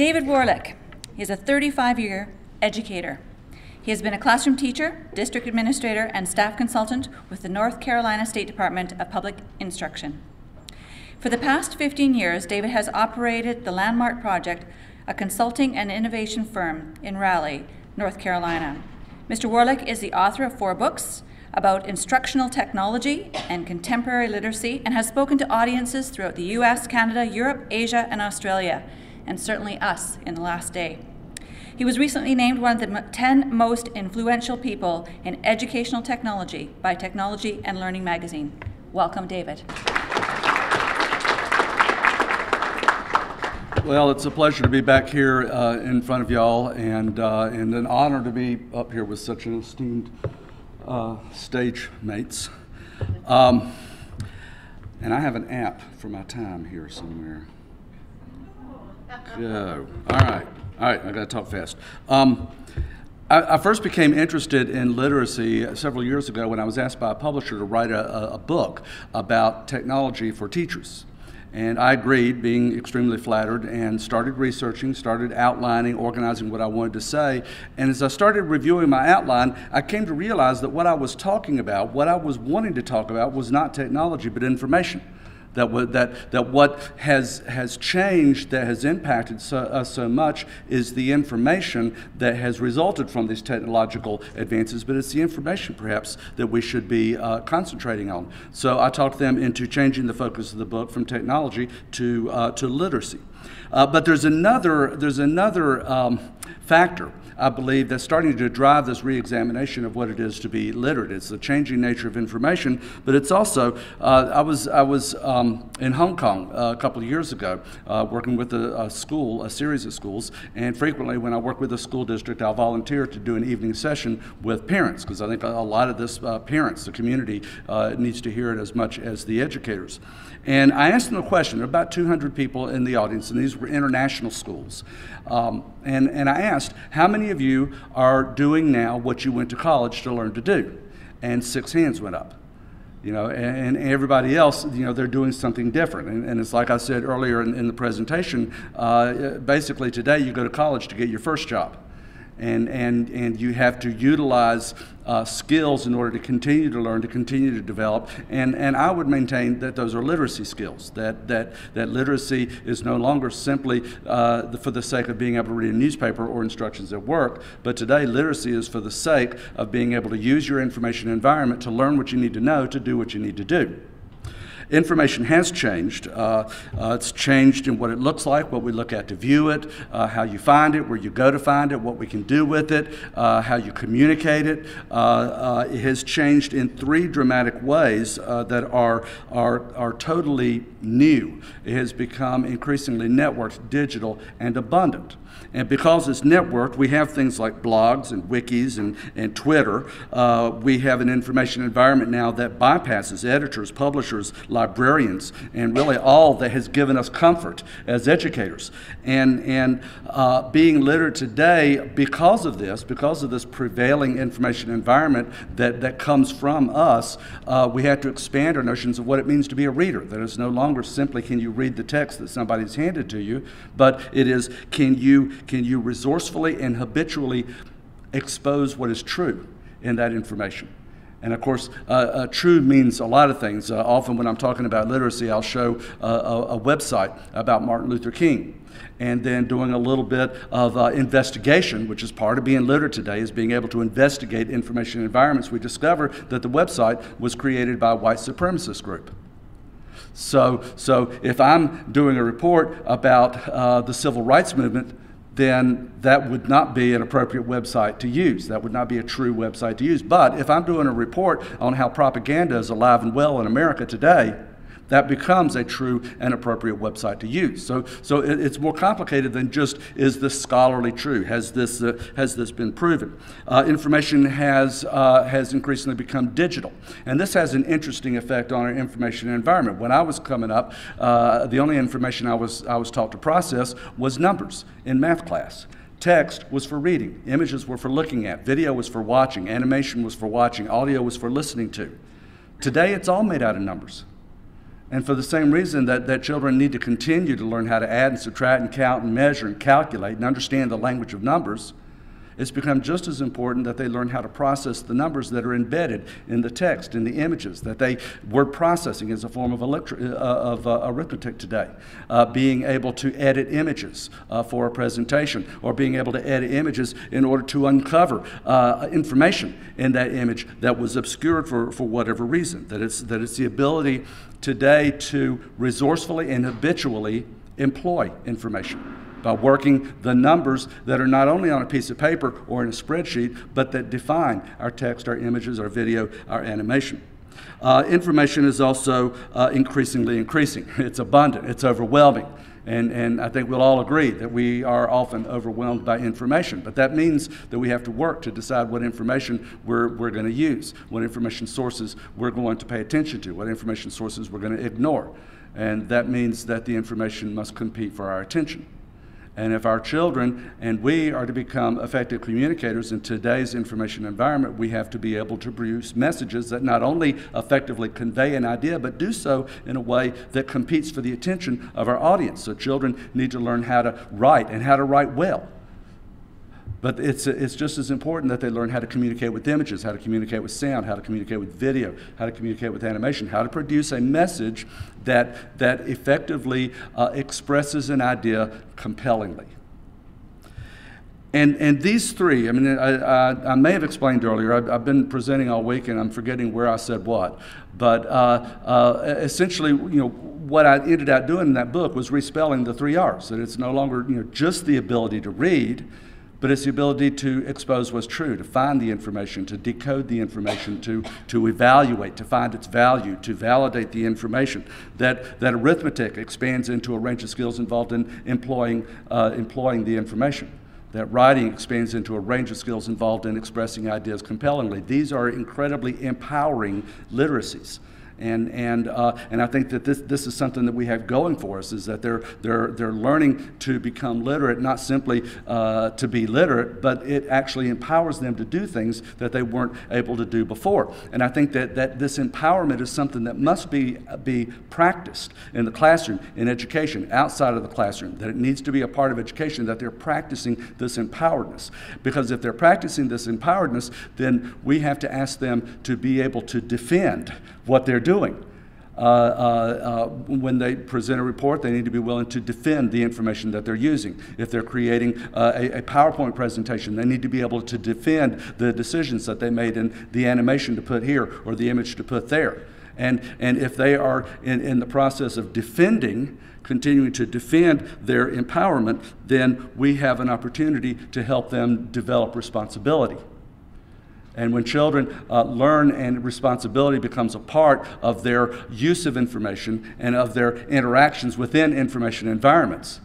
David Warlick. He is a 35-year educator. He has been a classroom teacher, district administrator, and staff consultant with the North Carolina State Department of Public Instruction. For the past 15 years, David has operated the Landmark Project, a consulting and innovation firm in Raleigh, North Carolina. Mr. Warlick is the author of 4 books about instructional technology and contemporary literacy, and has spoken to audiences throughout the US, Canada, Europe, Asia, and Australia, and certainly us in the last day. He was recently named one of the 10 most influential people in educational technology by Technology and Learning magazine. Welcome, David. Well, it's a pleasure to be back here in front of y'all, and an honor to be up here with such an esteemed stage mates. And I have an app for my time here somewhere. Go. All right, I gotta talk fast. I first became interested in literacy several years ago when I was asked by a publisher to write a book about technology for teachers. And I agreed, being extremely flattered, and started researching, started outlining, organizing what I wanted to say. And as I started reviewing my outline, I came to realize that what I was talking about, what I was wanting to talk about, was not technology, but information. That what has changed, that has impacted us so much, is the information that has resulted from these technological advances, but it's the information perhaps that we should be concentrating on. So I talked them into changing the focus of the book from technology to literacy. But there's another factor, I believe, that's starting to drive this re-examination of what it is to be literate. It's the changing nature of information, but it's also, I was in Hong Kong a couple of years ago working with a series of schools, and frequently when I work with a school district, I'll volunteer to do an evening session with parents, because I think a lot of this parents, the community, needs to hear it as much as the educators. And I asked them a question. There were about 200 people in the audience, and these were international schools. And I asked, how many of you are doing now what you went to college to learn to do? And 6 hands went up. You know, and everybody else, you know, they're doing something different. And it's like I said earlier in the presentation, basically today you go to college to get your first job. And you have to utilize skills in order to continue to learn, to continue to develop. And I would maintain that those are literacy skills, that literacy is no longer simply for the sake of being able to read a newspaper or instructions at work, but today literacy is for the sake of being able to use your information environment to learn what you need to know, to do what you need to do. Information has changed. It's changed in what it looks like, what we look at to view it, how you find it, where you go to find it, what we can do with it, how you communicate it. It has changed in 3 dramatic ways that are totally new. It has become increasingly networked, digital, and abundant. And because it's networked, we have things like blogs and wikis and Twitter. We have an information environment now that bypasses editors, publishers, librarians, and really all that has given us comfort as educators. And being literate today, because of this prevailing information environment that comes from us, we have to expand our notions of what it means to be a reader. That is no longer simply can you read the text that somebody's handed to you, but it is can you resourcefully and habitually expose what is true in that information. And of course, true means a lot of things. Often when I'm talking about literacy, I'll show a website about Martin Luther King, and then doing a little bit of investigation, which is part of being literate today, is being able to investigate information environments. We discover that the website was created by a white supremacist group. So if I'm doing a report about the civil rights movement, then that would not be an appropriate website to use. That would not be a true website to use. But if I'm doing a report on how propaganda is alive and well in America today, that becomes a true and appropriate website to use. So it's more complicated than just, is this scholarly true? Has this been proven? Information has increasingly become digital. And this has an interesting effect on our information environment. When I was coming up, the only information I was taught to process was numbers in math class. Text was for reading, images were for looking at, video was for watching, animation was for watching, audio was for listening to. Today it's all made out of numbers. And for the same reason that children need to continue to learn how to add and subtract and count and measure and calculate and understand the language of numbers, it's become just as important that they learn how to process the numbers that are embedded in the text, in the images, word processing is a form of arithmetic today. Being able to edit images for a presentation, or being able to edit images in order to uncover information in that image that was obscured for whatever reason. That it's the ability today to resourcefully and habitually employ information by working the numbers that are not only on a piece of paper or in a spreadsheet, but that define our text, our images, our video, our animation. Information is also increasingly increasing. It's abundant, it's overwhelming. And I think we'll all agree that we are often overwhelmed by information. But that means that we have to work to decide what information we're going to use, what information sources we're going to pay attention to, what information sources we're going to ignore. And that means that the information must compete for our attention. And if our children and we are to become effective communicators in today's information environment, we have to be able to produce messages that not only effectively convey an idea, but do so in a way that competes for the attention of our audience. So children need to learn how to write, and how to write well. But it's just as important that they learn how to communicate with images, how to communicate with sound, how to communicate with video, how to communicate with animation, how to produce a message that effectively expresses an idea compellingly. And these three, I mean, I may have explained earlier, I've been presenting all week and I'm forgetting where I said what, but essentially, what I ended up doing in that book was respelling the 3 R's, that it's no longer, just the ability to read, but it's the ability to expose what's true, to find the information, to decode the information, to evaluate, to find its value, to validate the information. That arithmetic expands into a range of skills involved in employing the information. That writing expands into a range of skills involved in expressing ideas compellingly. These are incredibly empowering literacies. And I think that this is something that we have going for us, is that they're learning to become literate, not simply to be literate, but it actually empowers them to do things that they weren't able to do before. And I think that this empowerment is something that must be practiced in the classroom, in education, outside of the classroom, that it needs to be a part of education, that they're practicing this empoweredness. Because if they're practicing this empoweredness, then we have to ask them to be able to defend what they're doing. When they present a report, they need to be willing to defend the information that they're using. If they're creating a PowerPoint presentation, they need to be able to defend the decisions that they made in the animation to put here or the image to put there. And if they are in the process of defending, continuing to defend their empowerment, then we have an opportunity to help them develop responsibility. And when children learn and responsibility becomes a part of their use of information and of their interactions within information environments,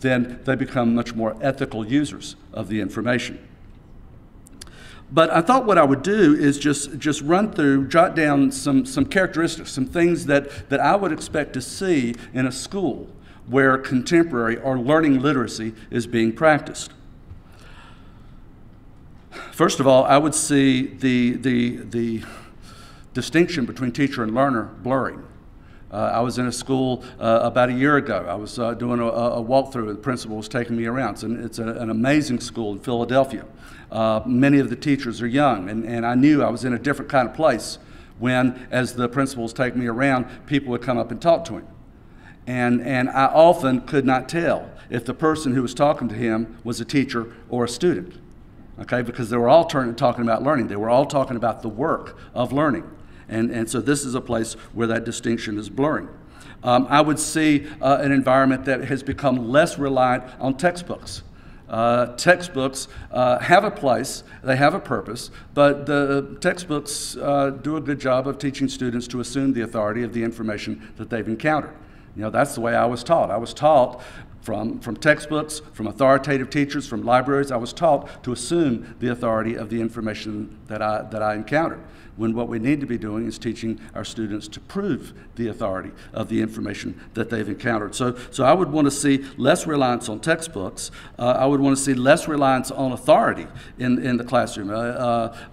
then they become much more ethical users of the information. But I thought what I would do is just run through, jot down some characteristics, some things that I would expect to see in a school where contemporary or learning literacy is being practiced. First of all, I would see the distinction between teacher and learner blurring. I was in a school about a year ago. I was doing a walkthrough. The principal was taking me around. It's an amazing school in Philadelphia. Many of the teachers are young, and I knew I was in a different kind of place when, as the principal was taking me around, people would come up and talk to him. And I often could not tell if the person who was talking to him was a teacher or a student. Okay, because they were all talking about learning. They were all talking about the work of learning. And so this is a place where that distinction is blurring. I would see an environment that has become less reliant on textbooks. Textbooks have a place, they have a purpose, but the textbooks do a good job of teaching students to assume the authority of the information that they've encountered. That's the way I was taught. I was taught from textbooks, from authoritative teachers, from libraries. I was taught to assume the authority of the information that I encountered, when what we need to be doing is teaching our students to prove the authority of the information that they've encountered. So I would want to see less reliance on textbooks. I would want to see less reliance on authority in the classroom,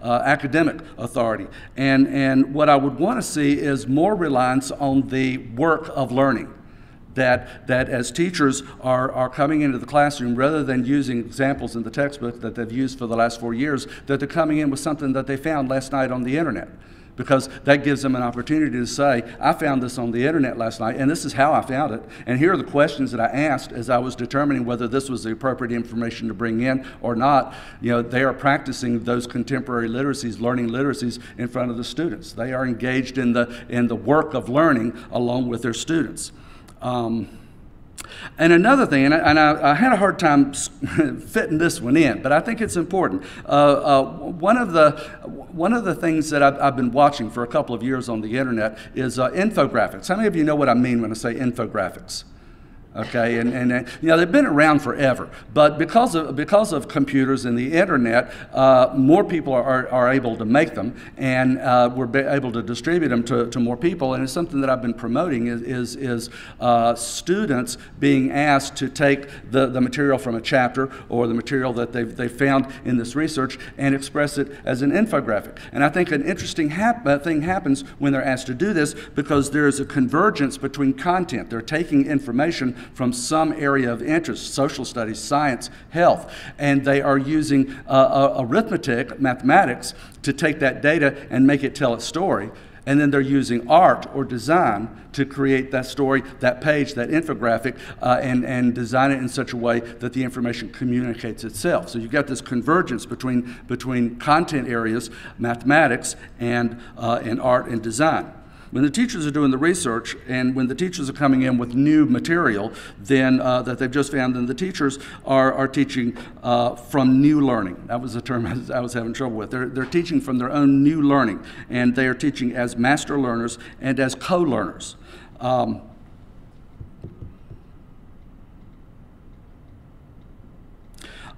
academic authority. And what I would want to see is more reliance on the work of learning. That as teachers are coming into the classroom, rather than using examples in the textbook that they've used for the last 4 years, that they're coming in with something that they found last night on the internet. Because that gives them an opportunity to say, I found this on the internet last night, and this is how I found it, and here are the questions that I asked as I was determining whether this was the appropriate information to bring in or not. You know, they are practicing those contemporary literacies, learning literacies, in front of the students. They are engaged in the work of learning along with their students. And another thing, and I had a hard time fitting this one in, but I think it's important. One of the things that I've been watching for a couple of years on the internet is infographics. How many of you know what I mean when I say infographics? Okay, and you know, they've been around forever, but because of computers and the internet, more people are able to make them, and we're able to distribute them to more people. And it's something that I've been promoting is students being asked to take the material from a chapter or the material that they've found in this research and express it as an infographic. And I think an interesting thing happens when they're asked to do this, because there's a convergence between content. They're taking information from some area of interest, social studies, science, health, and they are using arithmetic, mathematics, to take that data and make it tell a story. And then they're using art or design to create that story, that page, that infographic, and design it in such a way that the information communicates itself. So you've got this convergence between content areas, mathematics, and art and design. When the teachers are doing the research, and when the teachers are coming in with new material then that they've just found, then the teachers are teaching from new learning. That was the term I was having trouble with. They're teaching from their own new learning, and they are teaching as master learners and as co-learners.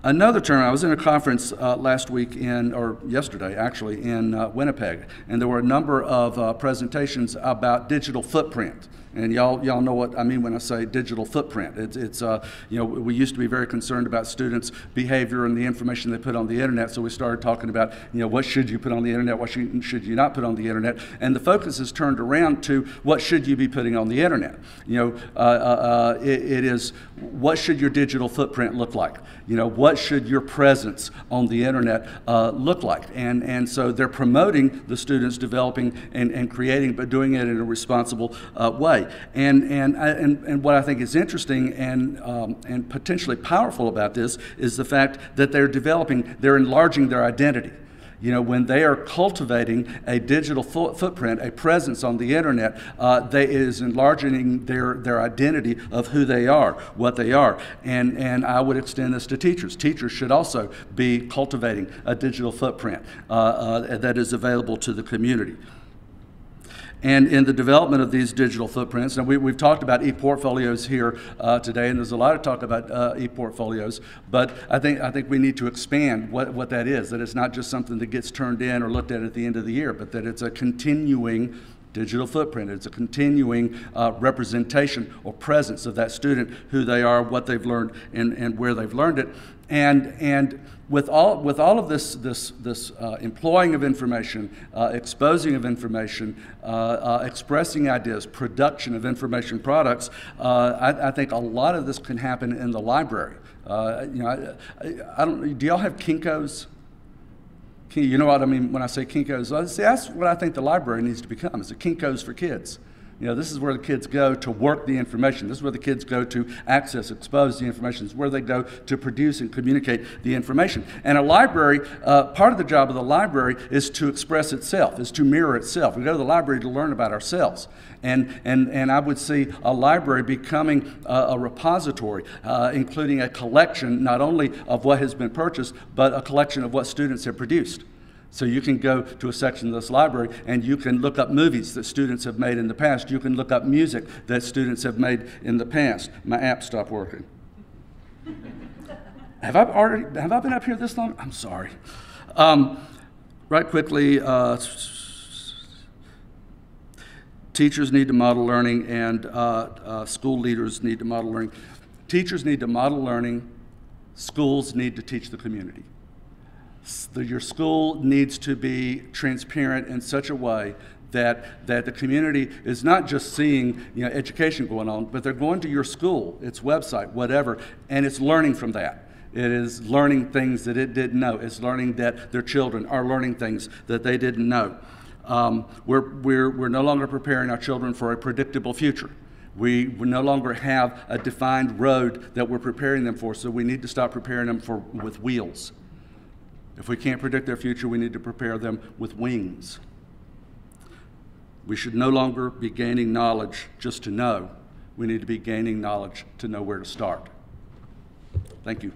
Another term, I was in a conference last week or yesterday actually, in Winnipeg, and there were a number of presentations about digital footprint. And y'all know what I mean when I say digital footprint. It's you know, we used to be very concerned about students' behavior and the information they put on the internet, so we started talking about, you know, what should you put on the internet, what should you not put on the internet, and the focus has turned around to what should you be putting on the internet. You know, it is what should your digital footprint look like? You know, what should your presence on the internet look like? And so they're promoting the students developing and creating, but doing it in a responsible way. And what I think is interesting and potentially powerful about this is the fact that they're enlarging their identity. You know, when they are cultivating a digital footprint, a presence on the internet, it is enlarging their identity of who they are, what they are. And I would extend this to teachers. Teachers should also be cultivating a digital footprint that is available to the community. And in the development of these digital footprints, and we've talked about e-portfolios here today, and there's a lot of talk about e-portfolios, but I think we need to expand what that is, that it's not just something that gets turned in or looked at the end of the year, but that it's a continuing digital footprint. It's a continuing representation or presence of that student, who they are, what they've learned, and where they've learned it. And with all of this employing of information, exposing of information, expressing ideas, production of information products, I think a lot of this can happen in the library. You know, I don't. Do y'all have Kinkos? You know what I mean when I say Kinkos? See, that's what I think the library needs to become. It's a Kinkos for kids. You know, this is where the kids go to work the information. This is where the kids go to access, expose the information. It's where they go to produce and communicate the information. And a library, part of the job of the library is to express itself, is to mirror itself. We go to the library to learn about ourselves. And I would see a library becoming a repository, including a collection not only of what has been purchased, but a collection of what students have produced. So you can go to a section of this library and you can look up movies that students have made in the past. You can look up music that students have made in the past. My app stopped working. Have I been up here this long? I'm sorry. Right quickly, teachers need to model learning, and school leaders need to model learning. Teachers need to model learning. Schools need to teach the community. Your school needs to be transparent in such a way that the community is not just seeing education going on, but they're going to your school, its website, whatever, and it's learning from that. It is learning things that it didn't know. It's learning that their children are learning things that they didn't know. We're no longer preparing our children for a predictable future. We no longer have a defined road that we're preparing them for, so we need to stop preparing them with wheels. If we can't predict their future, we need to prepare them with wings. We should no longer be gaining knowledge just to know. We need to be gaining knowledge to know where to start. Thank you.